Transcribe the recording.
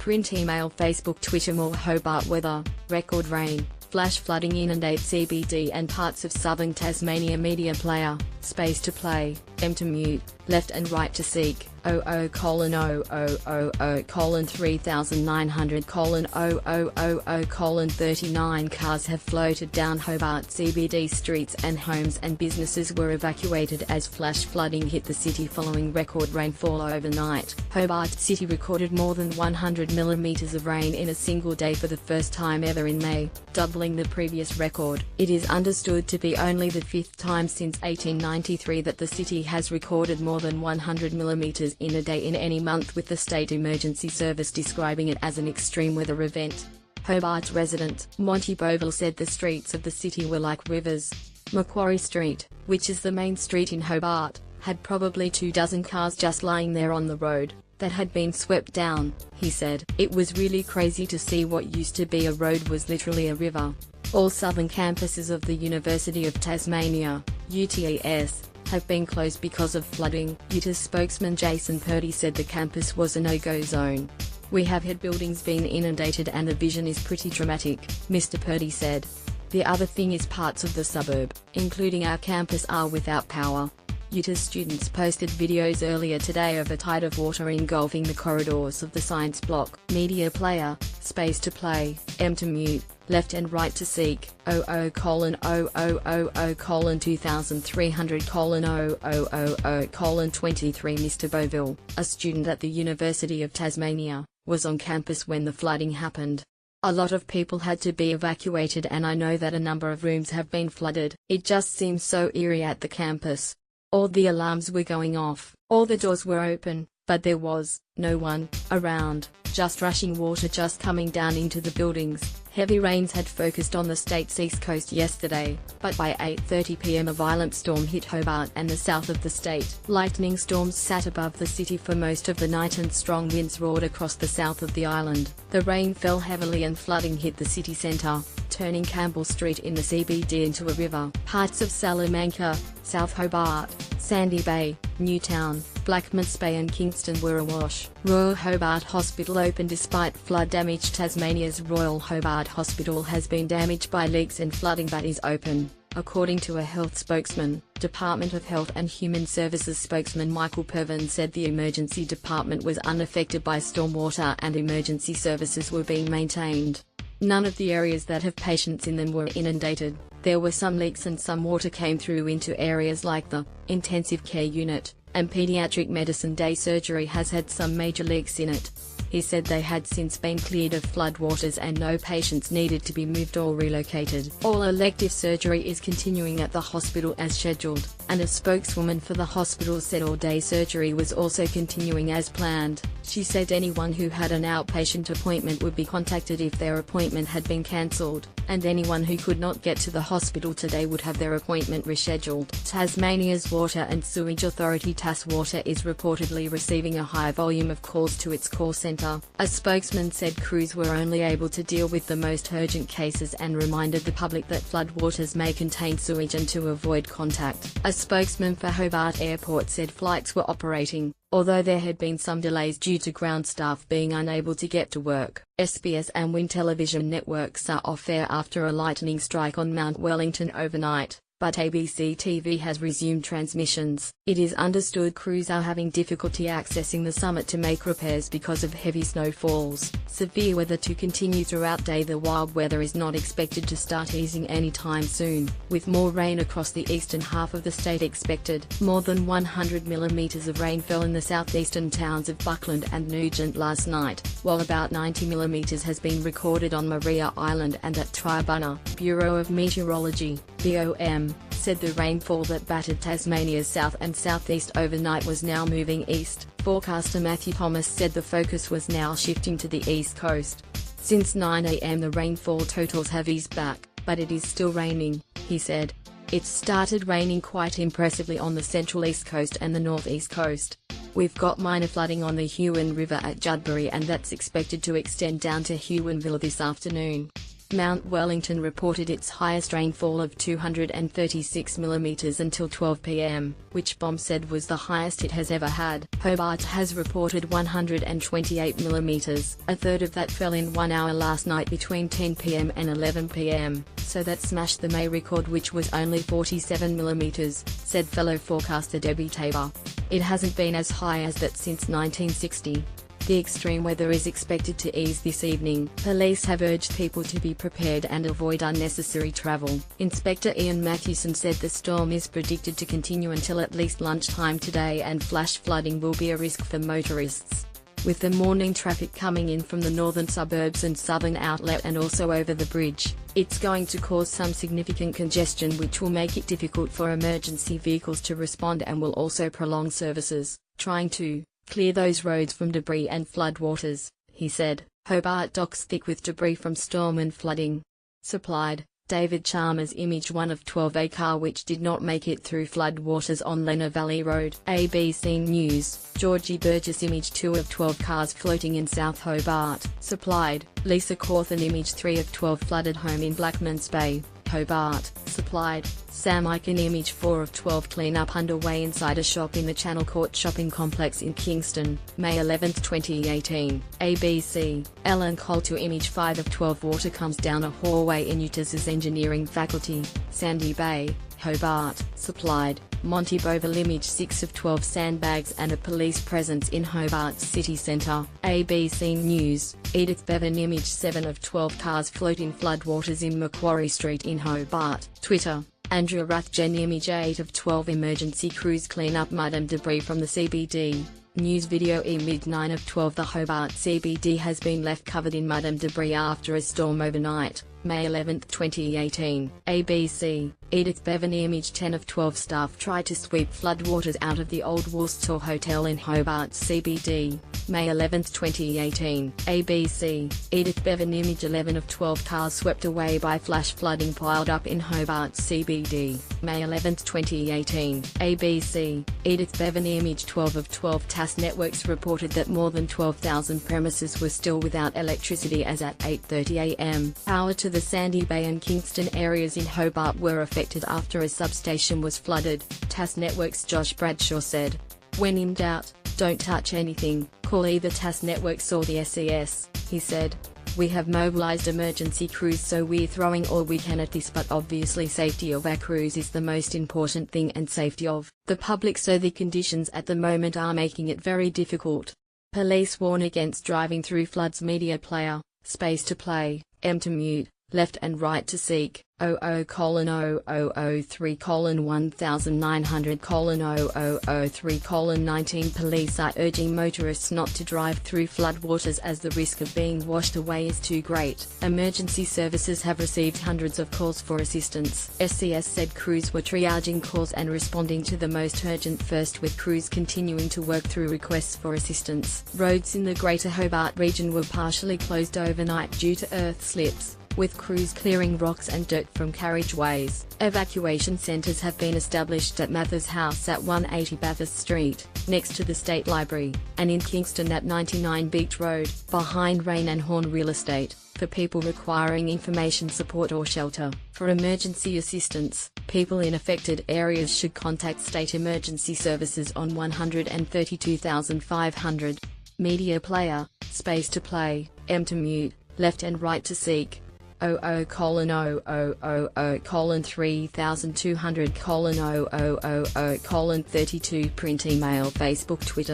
Print, email, Facebook, Twitter. More Hobart weather. Record rain. Flash flooding inundates CBD and parts of southern Tasmania. Media player. Space to play. M to mute. Left and right to seek. 00:3900:000:39 cars have floated down Hobart CBD. Streets and homes and businesses were evacuated as flash flooding hit the city following record rainfall overnight. Hobart City recorded more than 100 millimeters of rain in a single day for the first time ever in May, doubling the previous record. It is understood to be only the fifth time since 1893 that the city has recorded more than 100 millimeters in a day in any month, with the State Emergency Service describing it as an extreme weather event. Hobart resident Monty Boville said the streets of the city were like rivers. Macquarie Street, which is the main street in Hobart, had probably 24 cars just lying there on the road that had been swept down, he said. It was really crazy to see what used to be a road was literally a river. All southern campuses of the University of Tasmania, UTAS, have been closed because of flooding. UTAS spokesman Jason Purdy said the campus was a no-go zone. "We have had buildings being inundated and the vision is pretty dramatic," Mr. Purdy said. "The other thing is parts of the suburb, including our campus, are without power." UTAS students posted videos earlier today of a tide of water engulfing the corridors of the science block. Media player. Space to play. M to mute. Left and right to seek. 00:2300:000:23 Mr. Boville, a student at the University of Tasmania, was on campus when the flooding happened. "A lot of people had to be evacuated and I know that a number of rooms have been flooded. It just seems so eerie at the campus. All the alarms were going off, all the doors were open, but there was no one around, just rushing water just coming down into the buildings." Heavy rains had focused on the state's east coast yesterday, but by 8:30 p.m. a violent storm hit Hobart and the south of the state. Lightning storms sat above the city for most of the night and strong winds roared across the south of the island. The rain fell heavily and flooding hit the city centre, turning Campbell Street in the CBD into a river. Parts of Salamanca, South Hobart, Sandy Bay, Newtown, Blackmans Bay and Kingston were awash. Royal Hobart Hospital opened despite flood damage. Tasmania's Royal Hobart Hospital has been damaged by leaks and flooding but is open, according to a health spokesman. Department of Health and Human Services spokesman Michael Pervin said the emergency department was unaffected by stormwater and emergency services were being maintained. None of the areas that have patients in them were inundated. There were some leaks and some water came through into areas like the intensive care unit, and pediatric medicine. Day surgery has had some major leaks in it. He said they had since been cleared of floodwaters and no patients needed to be moved or relocated. All elective surgery is continuing at the hospital as scheduled, and a spokeswoman for the hospital said all-day surgery was also continuing as planned. She said anyone who had an outpatient appointment would be contacted if their appointment had been cancelled, and anyone who could not get to the hospital today would have their appointment rescheduled. Tasmania's Water and Sewage Authority TasWater is reportedly receiving a high volume of calls to its call centre. A spokesman said crews were only able to deal with the most urgent cases and reminded the public that floodwaters may contain sewage and to avoid contact. A spokesman for Hobart Airport said flights were operating, although there had been some delays due to ground staff being unable to get to work. SBS and Win television networks are off air after a lightning strike on Mount Wellington overnight, but ABC TV has resumed transmissions. It is understood crews are having difficulty accessing the summit to make repairs because of heavy snowfalls. Severe weather to continue throughout day. The wild weather is not expected to start easing anytime soon, with more rain across the eastern half of the state expected. More than 100 millimeters of rain fell in the southeastern towns of Buckland and Nugent last night, while about 90 millimeters has been recorded on Maria Island and at Tribunna. Bureau of Meteorology, BOM, said the rainfall that battered Tasmania's south and southeast overnight was now moving east. Forecaster Matthew Thomas said the focus was now shifting to the east coast. Since 9 a.m. the rainfall totals have eased back, but it is still raining, he said. It started raining quite impressively on the central east coast and the northeast coast. We've got minor flooding on the Huon River at Judbury and that's expected to extend down to Huonville this afternoon. Mount Wellington reported its highest rainfall of 236 mm until 12 p.m., which BOM said was the highest it has ever had. Hobart has reported 128 mm, a third of that fell in 1 hour last night between 10 p.m. and 11 p.m., so that smashed the May record, which was only 47 mm, said fellow forecaster Debbie Tabor. It hasn't been as high as that since 1960. The extreme weather is expected to ease this evening. Police have urged people to be prepared and avoid unnecessary travel. Inspector Ian Mathewson said the storm is predicted to continue until at least lunchtime today, and flash flooding will be a risk for motorists. With the morning traffic coming in from the northern suburbs and southern outlet and also over the bridge, it's going to cause some significant congestion, which will make it difficult for emergency vehicles to respond and will also prolong services, trying to clear those roads from debris and floodwaters, he said. Hobart docks thick with debris from storm and flooding. Supplied. David Chalmers image 1 of 12, a car which did not make it through floodwaters on Lenna Valley Road. ABC News. Georgie Burgess image 2 of 12, cars floating in South Hobart. Supplied. Lisa Cawthon image 3 of 12, flooded home in Blackmans Bay, Hobart. Supplied. Sam Eichen image 4 of 12, clean-up underway inside a shop in the Channel Court shopping complex in Kingston, May 11, 2018. ABC. Ellen Coulter image 5 of 12, water comes down a hallway in UTAS's engineering faculty, Sandy Bay, Hobart. Supplied. Monty Bovell image 6 of 12, sandbags and a police presence in Hobart city centre. ABC News. Edith Bevan image 7 of 12, cars float in floodwaters in Macquarie Street in Hobart. Twitter. Andrew Rathjen image 8 of 12, emergency crews clean up mud and debris from the CBD. News video image 9 of 12, the Hobart CBD has been left covered in mud and debris after a storm overnight, May 11, 2018. ABC. Edith Bevan image 10 of 12, staff try to sweep floodwaters out of the old Worcester Hotel in Hobart CBD, May 11, 2018. ABC. Edith Bevan image 11 of 12, cars swept away by flash flooding piled up in Hobart CBD, May 11, 2018. ABC. Edith Bevan image 12 of 12, TAS Networks reported that more than 12,000 premises were still without electricity as at 8:30 a.m. Power to the Sandy Bay and Kingston areas in Hobart were affected after a substation was flooded, TAS Networks' Josh Bradshaw said. When in doubt, don't touch anything, call either TAS Networks or the SES, he said. We have mobilised emergency crews, so we're throwing all we can at this, but obviously safety of our crews is the most important thing, and safety of the public, so the conditions at the moment are making it very difficult. Police warn against driving through floods. Media player, space to play, M to mute, left and right to seek, 00:003:1900:0003:19. Police are urging motorists not to drive through floodwaters as the risk of being washed away is too great. Emergency services have received hundreds of calls for assistance. SCS said crews were triaging calls and responding to the most urgent first, with crews continuing to work through requests for assistance. Roads in the Greater Hobart region were partially closed overnight due to earth slips, with crews clearing rocks and dirt from carriageways. Evacuation centres have been established at Mather's House at 180 Bathurst Street, next to the State Library, and in Kingston at 99 Beach Road, behind Rain and Horn Real Estate, for people requiring information support or shelter. For emergency assistance, people in affected areas should contact State Emergency Services on 132,500. Media player, space to play, M to mute, left and right to seek, 00:000:3200:0032. Print email Facebook Twitter